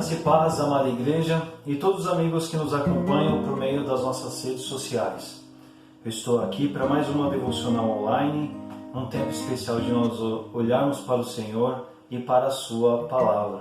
Graça e paz, amada igreja, e todos os amigos que nos acompanham por meio das nossas redes sociais. Eu estou aqui para mais uma devocional online, um tempo especial de nós olharmos para o Senhor e para a sua palavra.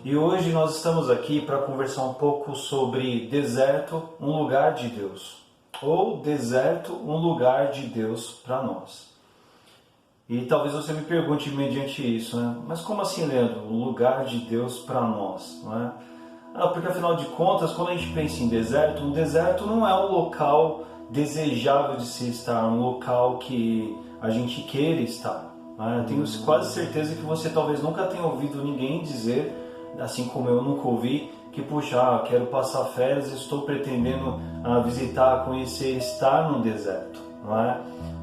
E hoje nós estamos aqui para conversar um pouco sobre deserto, um lugar de Deus, ou deserto, um lugar de Deus para nós. E talvez você me pergunte mediante isso, né? Mas como assim, Leandro? Um lugar de Deus para nós, não é? Porque afinal de contas, quando a gente pensa em deserto, um deserto não é um local desejável de se estar, um local que a gente queira estar. Né? Eu tenho quase certeza que você talvez nunca tenha ouvido ninguém dizer, assim como eu nunca ouvi, que puxa, quero passar férias, estou pretendendo visitar, conhecer, estar no deserto, não é?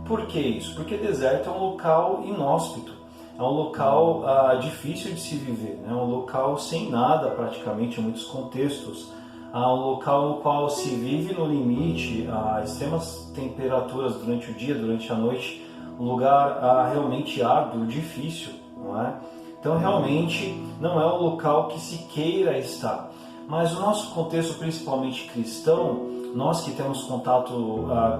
Por que isso? Porque deserto é um local inóspito, é um local difícil de se viver, é um local sem nada praticamente em muitos contextos, é um local no qual se vive no limite, a extremas temperaturas durante o dia, durante a noite, um lugar realmente árduo, difícil, não é? Então realmente não é um local que se queira estar, mas o nosso contexto principalmente cristão, nós que temos contato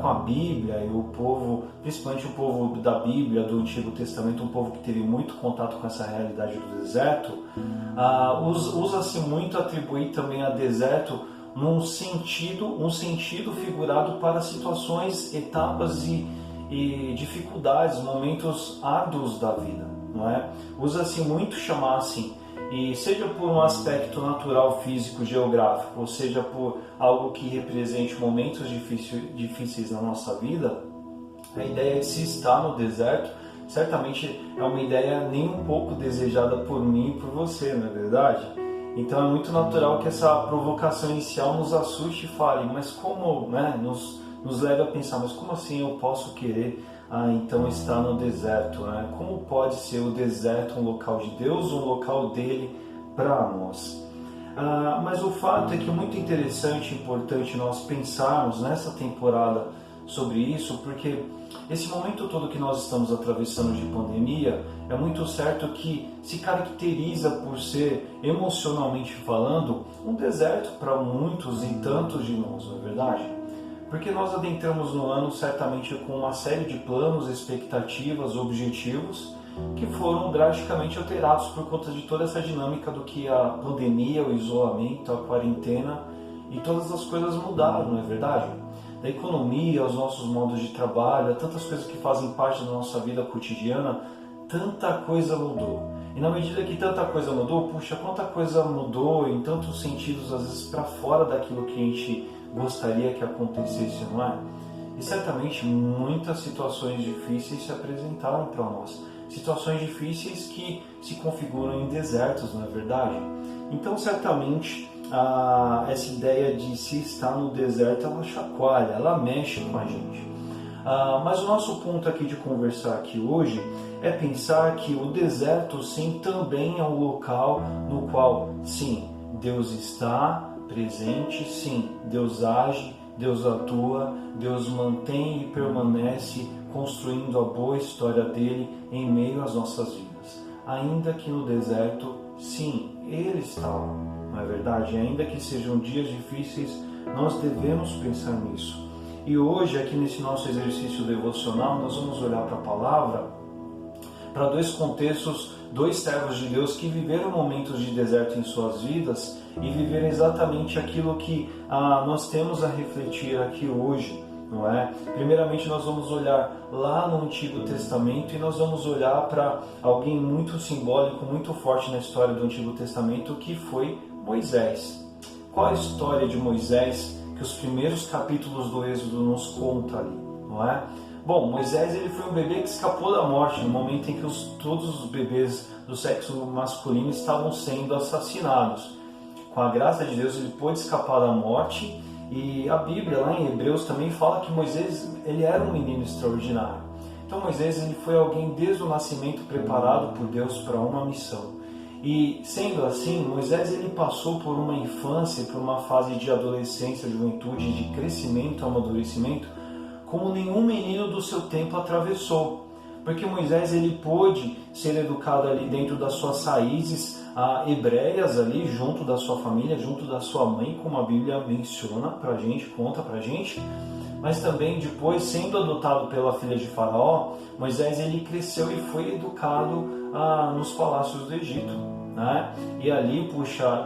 com a Bíblia e o povo, principalmente o povo da Bíblia, do Antigo Testamento, um povo que teve muito contato com essa realidade do deserto, usa-se muito atribuir também a deserto um sentido figurado para situações, etapas e dificuldades, momentos árduos da vida, não é? Usa-se muito chamar assim, e seja por um aspecto natural, físico, geográfico, ou seja por algo que represente momentos difíceis na nossa vida, a ideia de se estar no deserto certamente é uma ideia nem um pouco desejada por mim e por você, não é verdade? Então é muito natural que essa provocação inicial nos assuste e fale, mas como, né, nos leve a pensar, mas como assim eu posso querer então estar no deserto, né? Como pode ser o deserto um local de Deus, um local dele para nós? Mas o fato é que é muito interessante e importante nós pensarmos nessa temporada sobre isso, porque esse momento todo que nós estamos atravessando de pandemia é muito certo que se caracteriza por ser, emocionalmente falando, um deserto para muitos e tantos de nós, não é verdade? Porque nós adentramos no ano certamente com uma série de planos, expectativas, objetivos que foram drasticamente alterados por conta de toda essa dinâmica do que a pandemia, o isolamento, a quarentena e todas as coisas mudaram, não é verdade? Da economia, aos nossos modos de trabalho, a tantas coisas que fazem parte da nossa vida cotidiana, tanta coisa mudou. E na medida que tanta coisa mudou, puxa, quanta coisa mudou em tantos sentidos, às vezes para fora daquilo que a gente gostaria que acontecesse, não é? E certamente muitas situações difíceis se apresentaram para nós. Situações difíceis que se configuram em desertos, não é verdade? Então certamente essa ideia de se estar no deserto, ela chacoalha, ela mexe com a gente. Mas o nosso ponto aqui de conversar aqui hoje é pensar que o deserto sim também é um local no qual sim, Deus está presente, sim, Deus age, Deus atua, Deus mantém e permanece construindo a boa história dele em meio às nossas vidas. Ainda que no deserto, sim, Ele está lá, não é verdade? Ainda que sejam dias difíceis, nós devemos pensar nisso. E hoje, aqui nesse nosso exercício devocional, nós vamos olhar para a palavra, para dois contextos, dois servos de Deus que viveram momentos de deserto em suas vidas e viveram exatamente aquilo que nós temos a refletir aqui hoje, não é? Primeiramente nós vamos olhar lá no Antigo Testamento e nós vamos olhar para alguém muito simbólico, muito forte na história do Antigo Testamento, que foi Moisés. Qual a história de Moisés que os primeiros capítulos do Êxodo nos contam ali, não é? Bom, Moisés ele foi um bebê que escapou da morte no momento em que todos os bebês do sexo masculino estavam sendo assassinados. Com a graça de Deus ele pôde escapar da morte e a Bíblia lá em Hebreus também fala que Moisés ele era um menino extraordinário. Então Moisés ele foi alguém desde o nascimento preparado por Deus para uma missão. E sendo assim, Moisés ele passou por uma infância, por uma fase de adolescência, juventude, de crescimento, amadurecimento, como nenhum menino do seu tempo atravessou. Porque Moisés ele pôde ser educado ali dentro das suas raízes hebreias ali, junto da sua família, junto da sua mãe, como a Bíblia menciona pra gente, conta pra gente. Mas também depois, sendo adotado pela filha de Faraó, Moisés ele cresceu e foi educado nos palácios do Egito, né? E ali,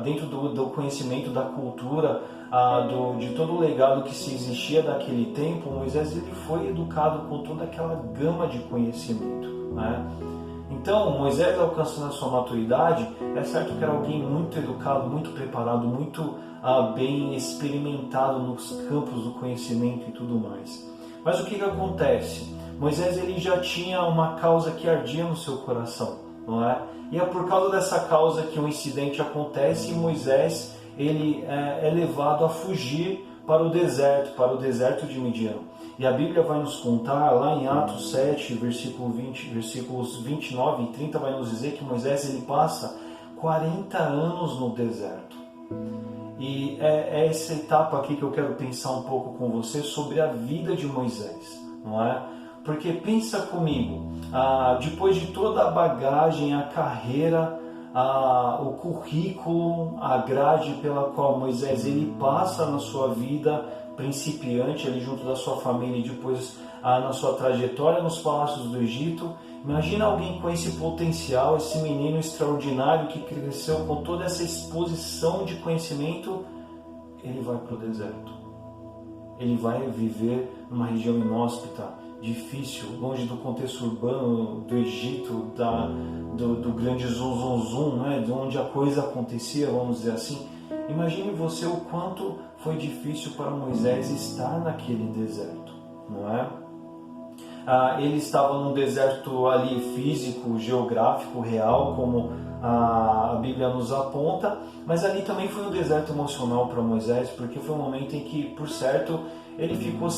dentro do conhecimento da cultura, de todo o legado que se existia daquele tempo, Moisés ele foi educado com toda aquela gama de conhecimento, né? Então, Moisés, alcançando a sua maturidade, é certo que era alguém muito educado, muito preparado, muito bem experimentado nos campos do conhecimento e tudo mais. Mas o que acontece? Moisés ele já tinha uma causa que ardia no seu coração, não é? E é por causa dessa causa que um incidente acontece e Moisés ele é levado a fugir para o deserto de Midian. E a Bíblia vai nos contar, lá em Atos 7, versículos 29 e 30, vai nos dizer que Moisés ele passa 40 anos no deserto. E é essa etapa aqui que eu quero pensar um pouco com você sobre a vida de Moisés, não é? Porque pensa comigo, depois de toda a bagagem, a carreira, o currículo, a grade pela qual Moisés ele passa na sua vida principiante ali junto da sua família e depois na sua trajetória nos palácios do Egito, imagina alguém com esse potencial, esse menino extraordinário que cresceu com toda essa exposição de conhecimento, ele vai para o deserto. Ele vai viver numa região inóspita, difícil, longe do contexto urbano do Egito, do grande zum, né, de onde a coisa acontecia, vamos dizer assim. Imagine você o quanto foi difícil para Moisés estar naquele deserto, não é? Ele estava num deserto ali físico, geográfico, real, como a Bíblia nos aponta, mas ali também foi um deserto emocional para Moisés, porque foi um momento em que, por certo, ele ficou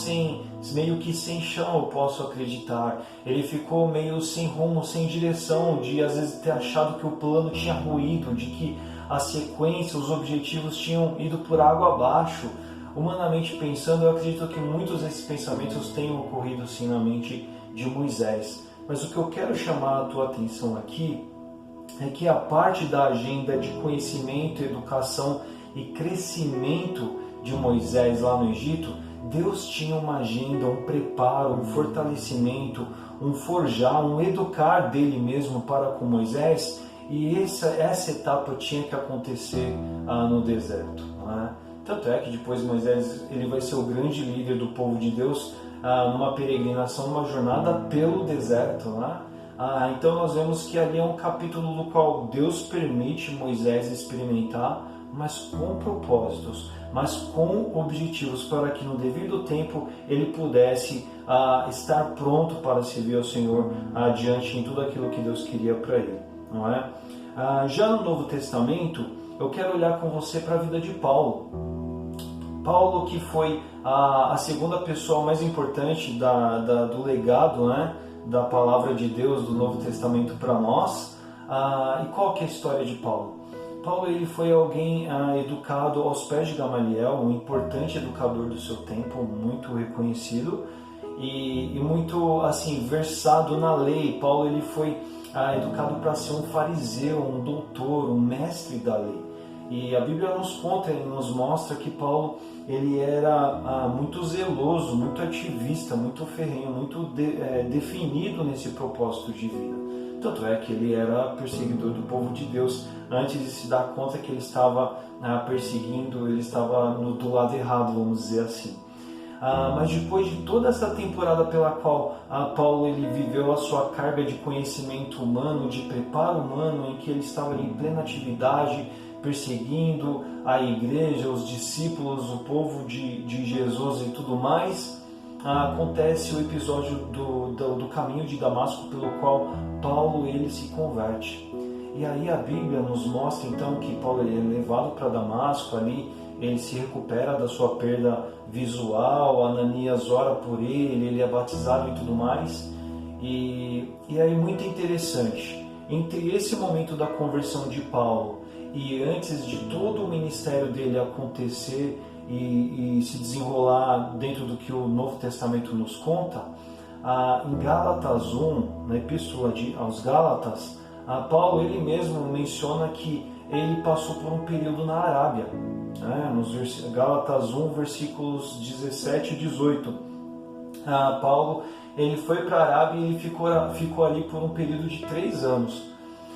meio que sem chão, eu posso acreditar. Ele ficou meio sem rumo, sem direção, de às vezes ter achado que o plano tinha ruído, de que a sequência, os objetivos tinham ido por água abaixo. Humanamente pensando, eu acredito que muitos desses pensamentos tenham ocorrido sim na mente de Moisés. Mas o que eu quero chamar a tua atenção aqui é que a parte da agenda de conhecimento, educação e crescimento de Moisés lá no Egito, Deus tinha uma agenda, um preparo, um fortalecimento, um forjar, um educar dele mesmo para com Moisés, e essa etapa tinha que acontecer no deserto, não é? Tanto é que depois Moisés ele vai ser o grande líder do povo de Deus numa peregrinação, numa jornada pelo deserto, né? Então nós vemos que ali é um capítulo no qual Deus permite Moisés experimentar, mas com propósitos, mas com objetivos, para que no devido tempo ele pudesse estar pronto para servir ao Senhor diante em tudo aquilo que Deus queria para ele, não é? Já no Novo Testamento, eu quero olhar com você para a vida de Paulo. Paulo, que foi a segunda pessoa mais importante do legado, né, da palavra de Deus do Novo Testamento para nós. E qual que é a história de Paulo? Paulo ele foi alguém educado aos pés de Gamaliel, um importante educador do seu tempo, muito reconhecido e muito assim versado na lei. Paulo ele foi educado para ser um fariseu, um doutor, um mestre da lei. E a Bíblia nos conta, ele nos mostra que Paulo ele era muito zeloso, muito ativista, muito ferrenho, muito definido nesse propósito de vida. Tanto é que ele era perseguidor do povo de Deus antes de se dar conta que ele estava perseguindo, ele estava do lado errado, vamos dizer assim. Mas depois de toda essa temporada pela qual Paulo ele viveu a sua carga de conhecimento humano, de preparo humano, em que ele estava ali em plena atividade, perseguindo a igreja, os discípulos, o povo de Jesus e tudo mais, acontece o episódio do caminho de Damasco, pelo qual Paulo ele se converte. E aí a Bíblia nos mostra então que Paulo ele é levado para Damasco, ali ele se recupera da sua perda visual, Ananias ora por ele é batizado e tudo mais. E aí muito interessante, entre esse momento da conversão de Paulo e antes de todo o ministério dele acontecer e se desenrolar dentro do que o Novo Testamento nos conta, Em Gálatas 1, na Epístola aos Gálatas, Paulo ele mesmo menciona que ele passou por um período na Arábia. Nos Gálatas 1, versículos 17 e 18. Paulo ele foi para a Arábia e ele ficou ali por um período de 3 anos.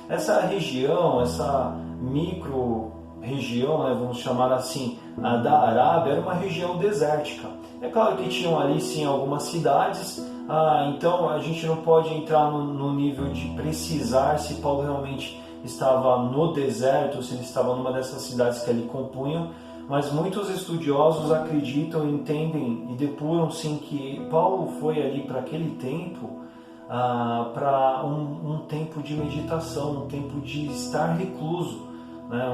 Essa região, essa micro-região, vamos chamar assim, da Arábia, era uma região desértica. É claro que tinham ali sim algumas cidades, então a gente não pode entrar no nível de precisar se Paulo realmente estava no deserto, se ele estava numa dessas cidades que ali compunham, mas muitos estudiosos acreditam, entendem e depuram sim que Paulo foi ali para aquele tempo, para um tempo de meditação, um tempo de estar recluso,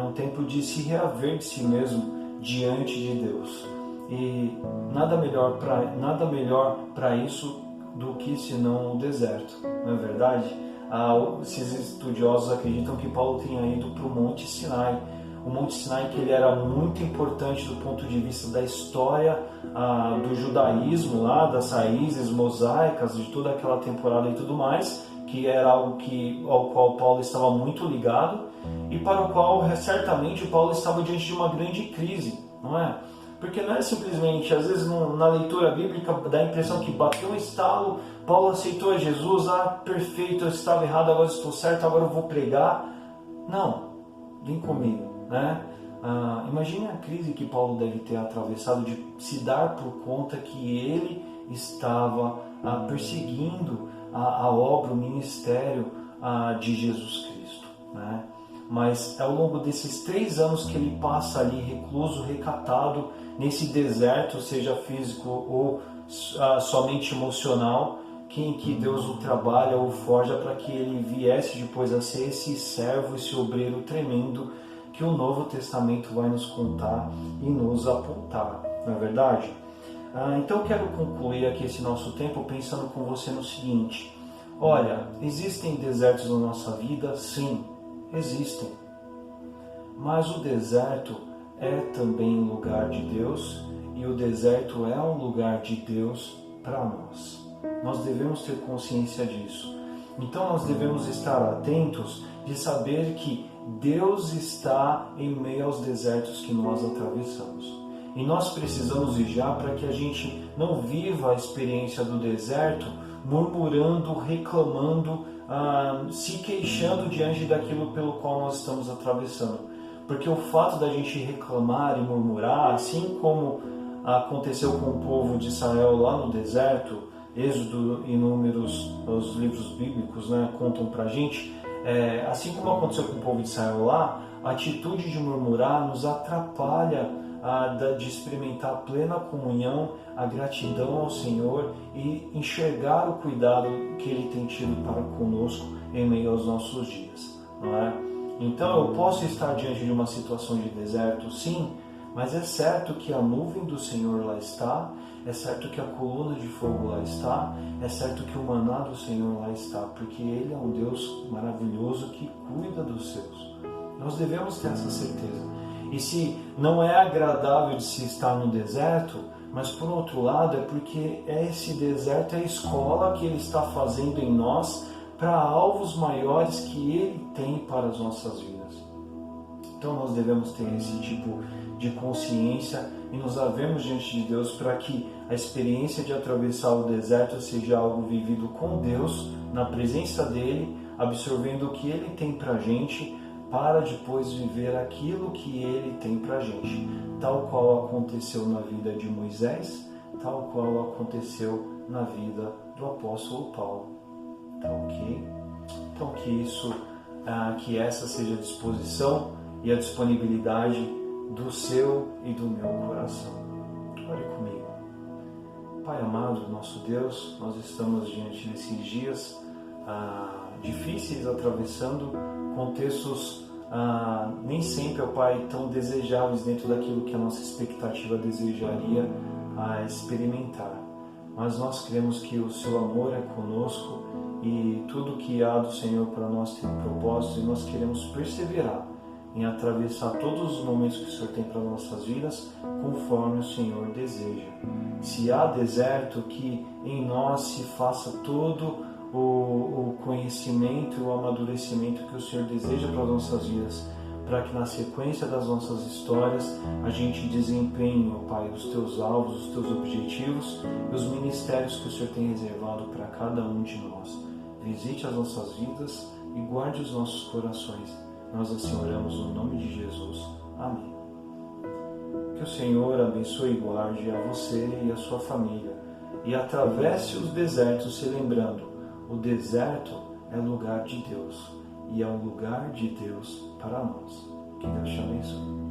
um tempo de se reaver de si mesmo diante de Deus. E nada melhor para isso do que senão o deserto, não é verdade? Esses estudiosos acreditam que Paulo tenha ido para o Monte Sinai. O Monte Sinai que ele era muito importante do ponto de vista da história do judaísmo, lá, das raízes mosaicas de toda aquela temporada e tudo mais, que era algo ao qual Paulo estava muito ligado e para o qual certamente Paulo estava diante de uma grande crise, não é? Porque não é simplesmente, às vezes na leitura bíblica dá a impressão que bateu um estalo, Paulo aceitou a Jesus, perfeito, eu estava errado, agora estou certo, agora eu vou pregar. Não, vem comigo, né? Imagine a crise que Paulo deve ter atravessado de se dar por conta que ele estava perseguindo a obra, o ministério de Jesus Cristo, né? Mas ao longo desses 3 anos que ele passa ali recluso, recatado, nesse deserto, seja físico ou somente emocional, em que Deus o trabalha ou forja para que ele viesse depois a ser esse servo, esse obreiro tremendo que o Novo Testamento vai nos contar e nos apontar, não é verdade? Então quero concluir aqui esse nosso tempo pensando com você no seguinte: olha, existem desertos na nossa vida? Sim, existem. Mas o deserto é também lugar de Deus e o deserto é um lugar de Deus para nós. Nós devemos ter consciência disso. Então nós devemos estar atentos de saber que Deus está em meio aos desertos que nós atravessamos. E nós precisamos vigiar para que a gente não viva a experiência do deserto murmurando, reclamando, se queixando diante daquilo pelo qual nós estamos atravessando. Porque o fato da gente reclamar e murmurar, assim como aconteceu com o povo de Israel lá no deserto, Êxodo e Números, os livros bíblicos, contam pra gente, assim como aconteceu com o povo de Israel lá, a atitude de murmurar nos atrapalha de experimentar a plena comunhão, a gratidão ao Senhor e enxergar o cuidado que Ele tem tido para conosco em meio aos nossos dias, não é? Então eu posso estar diante de uma situação de deserto, sim, mas é certo que a nuvem do Senhor lá está, é certo que a coluna de fogo lá está, é certo que o maná do Senhor lá está, porque Ele é um Deus maravilhoso que cuida dos seus. Nós devemos ter essa certeza. E se não é agradável de se estar no deserto, mas por outro lado é porque esse deserto é a escola que Ele está fazendo em nós para alvos maiores que Ele tem para as nossas vidas. Então nós devemos ter esse tipo de consciência e nos havermos diante de Deus para que a experiência de atravessar o deserto seja algo vivido com Deus, na presença dEle, absorvendo o que Ele tem para a gente, para depois viver aquilo que Ele tem para a gente, tal qual aconteceu na vida de Moisés, tal qual aconteceu na vida do apóstolo Paulo. Tá ok? Então que essa seja a disposição e a disponibilidade do seu e do meu coração. Ore comigo. Pai amado, nosso Deus, nós estamos diante desses dias difíceis, atravessando contextos nem sempre, ó Pai, tão desejáveis dentro daquilo que a nossa expectativa desejaria experimentar. Mas nós cremos que o seu amor é conosco e tudo que há do Senhor para nós tem um propósito e nós queremos perseverar em atravessar todos os momentos que o Senhor tem para nossas vidas, conforme o Senhor deseja. Se há deserto, que em nós se faça todo o conhecimento e o amadurecimento que o Senhor deseja para as nossas vidas, para que na sequência das nossas histórias a gente desempenhe, ó Pai, os Teus alvos, os Teus objetivos e os ministérios que o Senhor tem reservado para cada um de nós. Visite as nossas vidas e guarde os nossos corações. Nós assim oramos no nome de Jesus. Amém. Que o Senhor abençoe e guarde a você e a sua família e atravesse os desertos se lembrando, o deserto é lugar de Deus e é um lugar de Deus para nós. Que Deus te abençoe.